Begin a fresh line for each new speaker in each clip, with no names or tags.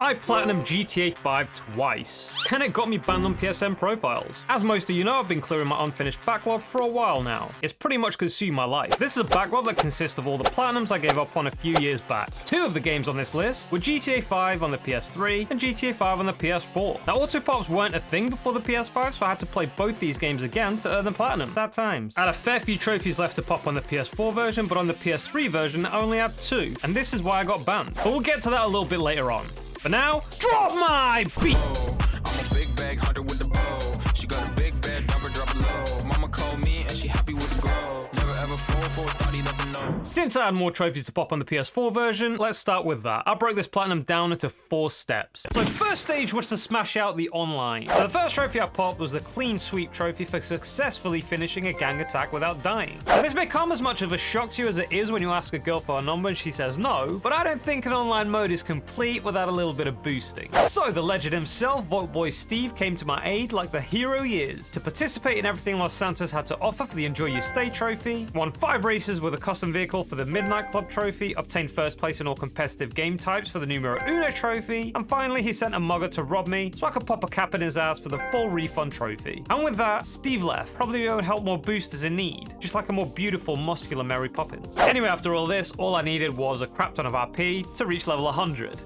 I platinumed GTA5 twice, and it got me banned on PSNProfiles. As most of you know, I've been clearing my unfinished backlog for a while now. It's pretty much consumed my life. This is a backlog that consists of all the platinums I gave up on a few years back. Two of the games on this list were GTA 5 on the PS3 and GTA 5 on the PS4. Now, auto-pops weren't a thing before the PS5, so I had to play both these games again to earn the platinum. Sad times. I had a fair few trophies left to pop on the PS4 version, but on the PS3 version, I only had 2, and this is why I got banned. But we'll get to that a little bit later on. For now, drop my beat!
I'm a big bag hunter with the bow. She got a big bed, never drop it low. Mama called me and she happy with the grow. Never ever fall for a thotty, that's a no.
Since I had more trophies to pop on the PS4 version, let's start with that. I broke this platinum down into 4 steps. So first stage was to smash out the online. So the first trophy I popped was the clean sweep trophy for successfully finishing a gang attack without dying. Now this may come as much of a shock to you as it is when you ask a girl for a number and she says no, but I don't think an online mode is complete without a little bit of boosting. So the legend himself, Vault Boy Steve, came to my aid like the hero he is to participate in everything Los Santos had to offer for the Enjoy Your Stay trophy, won 5 races with a custom vehicle for the Midnight Club trophy, obtained first place in all competitive game types for the Numero Uno trophy, and finally he sent a mugger to rob me so I could pop a cap in his ass for the full refund trophy. And with that, Steve left, probably to help more boosters in need, just like a more beautiful, muscular Mary Poppins. Anyway, after all this, all I needed was a crap ton of RP to reach level 100.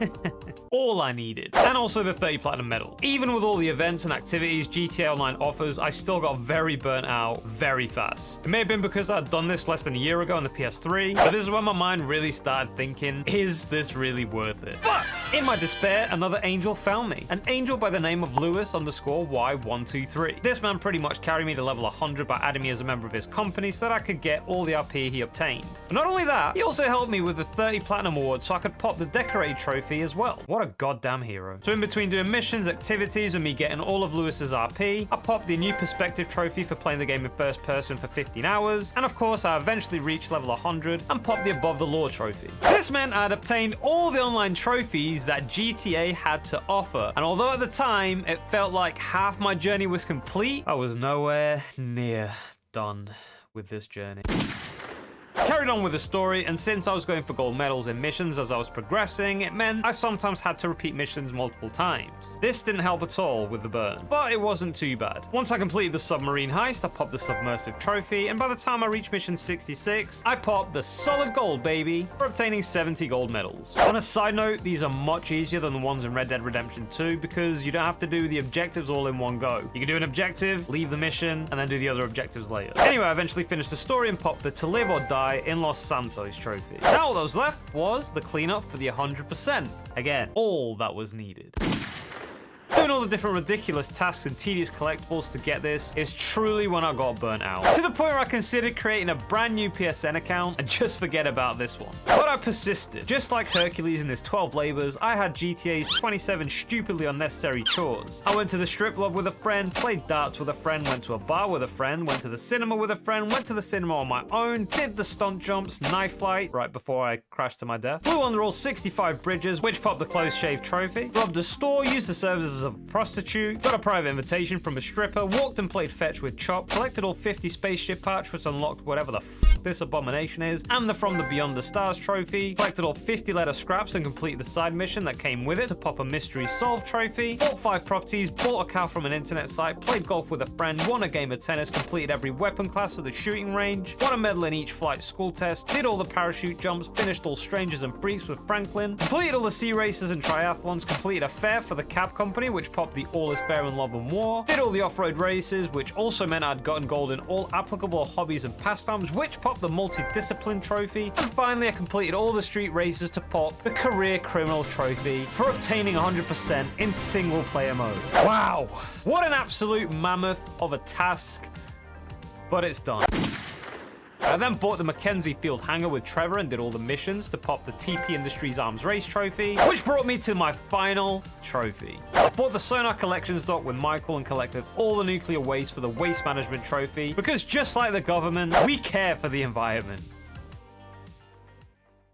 All I needed. And also the 30 platinum medal. Even with all the events and activities GTA Online offers, I still got very burnt out very fast. It may have been because I had done this less than a year ago on the PS3, but this is when my mind really started thinking, is this really worth it? But in my despair, another angel found me. An angel by the name of Lewis_Y123. This man pretty much carried me to level 100 by adding me as a member of his company so that I could get all the RP he obtained. But not only that, he also helped me with the 30 platinum award so I could pop the decorated trophy as well. What a goddamn hero. So in between doing missions, activities, and me getting all of Lewis's RP, I popped the new perspective trophy for playing the game in first person for 15 hours, and of course I eventually reached level 100 and popped the above the law trophy. This meant I'd obtained all the online trophies that GTA had to offer, and although at the time it felt like half my journey was complete, I was nowhere near done with this journey. Carried on with the story, and since I was going for gold medals in missions as I was progressing, it meant I sometimes had to repeat missions multiple times. This didn't help at all with the burn, but it wasn't too bad. Once I completed the submarine heist, I popped the submersive trophy, and by the time I reached mission 66, I popped the solid gold, baby, for obtaining 70 gold medals. On a side note, these are much easier than the ones in Red Dead Redemption 2 because you don't have to do the objectives all in one go. You can do an objective, leave the mission, and then do the other objectives later. Anyway, I eventually finished the story and popped the To Live or Die in Los Santos trophy. Now all that was left was the cleanup for the 100%. Again, all that was needed. Doing all the different ridiculous tasks and tedious collectibles to get this is truly when I got burnt out. To the point where I considered creating a brand new PSN account and just forget about this one. But I persisted. Just like Hercules in his 12 labors, I had GTA's 27 stupidly unnecessary chores. I went to the strip club with a friend, played darts with a friend, went to a bar with a friend, went to the cinema with a friend, went to the cinema on my own, did the stunt jumps, knife flight, right before I crashed to my death, flew under all 65 bridges, which popped the close shave trophy, robbed a store, used the services of a prostitute, got a private invitation from a stripper, walked and played fetch with Chop, collected all 50 spaceship parts which unlocked whatever the f this abomination is, and the From the Beyond the Stars trophy, collected all 50 letter scraps and completed the side mission that came with it to pop a mystery solved trophy, bought 5 properties, bought a car from an internet site, played golf with a friend, won a game of tennis, completed every weapon class at the shooting range, won a medal in each flight school test, did all the parachute jumps, finished all Strangers and Freaks with Franklin, completed all the sea races and triathlons, completed a fair for the cab company which popped the All Is Fair in Love and War, did all the off-road races, which also meant I'd gotten gold in all applicable hobbies and pastimes, which popped the multi-discipline trophy, and finally I completed all the street races to pop the career criminal trophy for obtaining 100% in single player mode. Wow, what an absolute mammoth of a task, but it's done. I then bought the Mackenzie Field hangar with Trevor and did all the missions to pop the TP Industries Arms Race trophy, which brought me to my final trophy. I bought the Sonar Collections dock with Michael and collected all the nuclear waste for the Waste Management trophy, because just like the government, we care for the environment.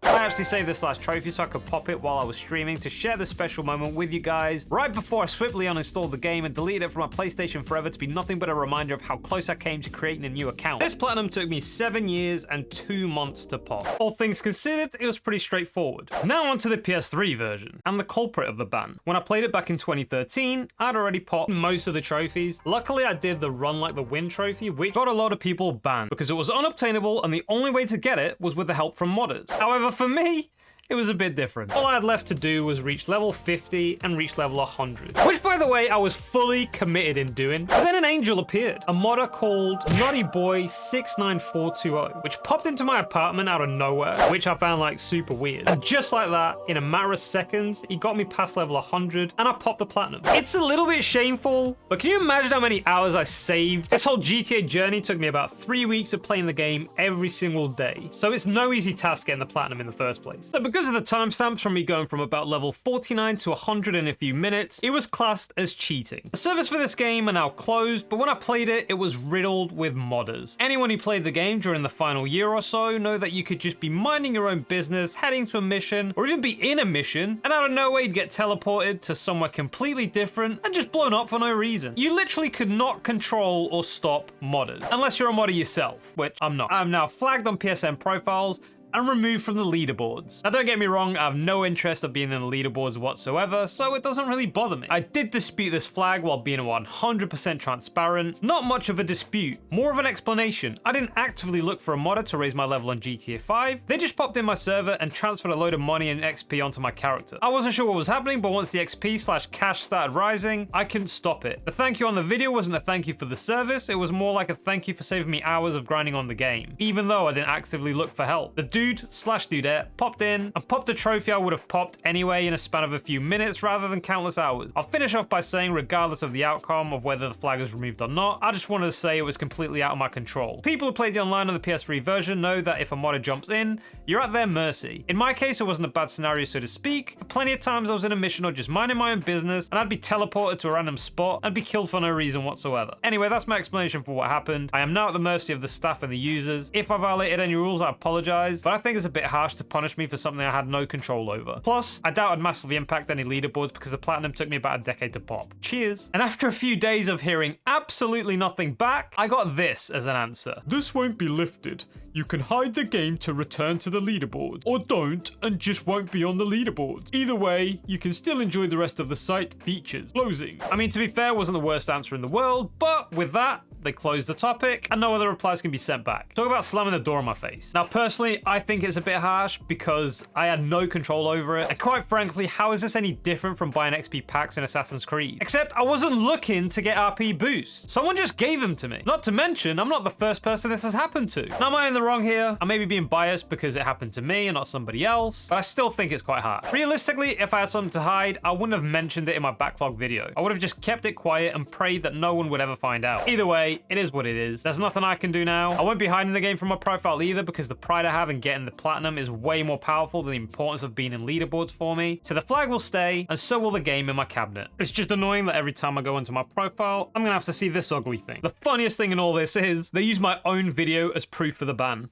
I I actually saved this last trophy so I could pop it while I was streaming to share this special moment with you guys right before I swiftly uninstalled the game and deleted it from my PlayStation forever to be nothing but a reminder of how close I came to creating a new account. This platinum took me 7 years and 2 months to pop. All things considered, it was pretty straightforward. Now onto the PS3 version and the culprit of the ban. When I played it back in 2013, I'd already popped most of the trophies. Luckily, I did the Run Like the Wind trophy, which got a lot of people banned because it was unobtainable and the only way to get it was with the help from modders. However, for me, it was a bit different. All I had left to do was reach level 50 and reach level 100, which, by the way, I was fully committed in doing. But then an angel appeared, a modder called Nutty Boy 69420, which popped into my apartment out of nowhere, which I found like super weird. And just like that, in a matter of seconds, he got me past level 100 and I popped the platinum. It's a little bit shameful, but can you imagine how many hours I saved? This whole GTA journey took me about 3 weeks of playing the game every single day, so it's no easy task getting the platinum in the first place. So because of the timestamps from me going from about level 49 to 100 in a few minutes, it was classed as cheating. The servers for this game are now closed, but when I played it, it was riddled with modders. Anyone who played the game during the final year or so know that you could just be minding your own business, heading to a mission, or even be in a mission, and out of nowhere you'd get teleported to somewhere completely different and just blown up for no reason. You literally could not control or stop modders, unless you're a modder yourself, which I'm not. I'm now flagged on PSNProfiles and removed from the leaderboards. Now don't get me wrong, I have no interest of being in the leaderboards whatsoever, so it doesn't really bother me. I did dispute this flag while being 100% transparent. Not much of a dispute, more of an explanation. I didn't actively look for a modder to raise my level on GTA 5. They just popped in my server and transferred a load of money and XP onto my character. I wasn't sure what was happening, but once the XP/cash started rising, I couldn't stop it. The thank you on the video wasn't a thank you for the service, it was more like a thank you for saving me hours of grinding on the game, even though I didn't actively look for help. The dude/dudette popped in and popped a trophy I would have popped anyway in a span of a few minutes rather than countless hours. I'll finish off by saying, regardless of the outcome of whether the flag is removed or not, I just wanted to say it was completely out of my control. People who played the online on the PS3 version know that if a modder jumps in, you're at their mercy. In my case, it wasn't a bad scenario, so to speak. Plenty of times I was in a mission or just minding my own business and I'd be teleported to a random spot and be killed for no reason whatsoever. Anyway, that's my explanation for what happened. I am now at the mercy of the staff and the users. If I violated any rules, I apologize, but I think it's a bit harsh to punish me for something I had no control over. Plus, I doubt I'd massively impact any leaderboards because the platinum took me about a decade to pop. Cheers. And after a few days of hearing absolutely nothing back, I got this as an answer.
This won't be lifted. You can hide the game to return to the leaderboard, or don't and just won't be on the leaderboard. Either way, you can still enjoy the rest of the site features. Closing.
I mean, to be fair, it wasn't the worst answer in the world, but with that, they closed the topic and no other replies can be sent back. Talk about slamming the door in my face. Now, personally, I think it's a bit harsh because I had no control over it. And quite frankly, how is this any different from buying XP packs in Assassin's Creed? Except I wasn't looking to get RP boosts. Someone just gave them to me. Not to mention, I'm not the first person this has happened to. Now, am I in the wrong here? I may be being biased because it happened to me and not somebody else, but I still think it's quite hard. Realistically, if I had something to hide, I wouldn't have mentioned it in my backlog video. I would have just kept it quiet and prayed that no one would ever find out. Either way, it is what it is. There's nothing I can do now. I won't be hiding the game from my profile either because the pride I have in getting the platinum is way more powerful than the importance of being in leaderboards for me. So the flag will stay and so will the game in my cabinet. It's just annoying that every time I go into my profile, I'm gonna have to see this ugly thing. The funniest thing in all this is they use my own video as proof for the ban.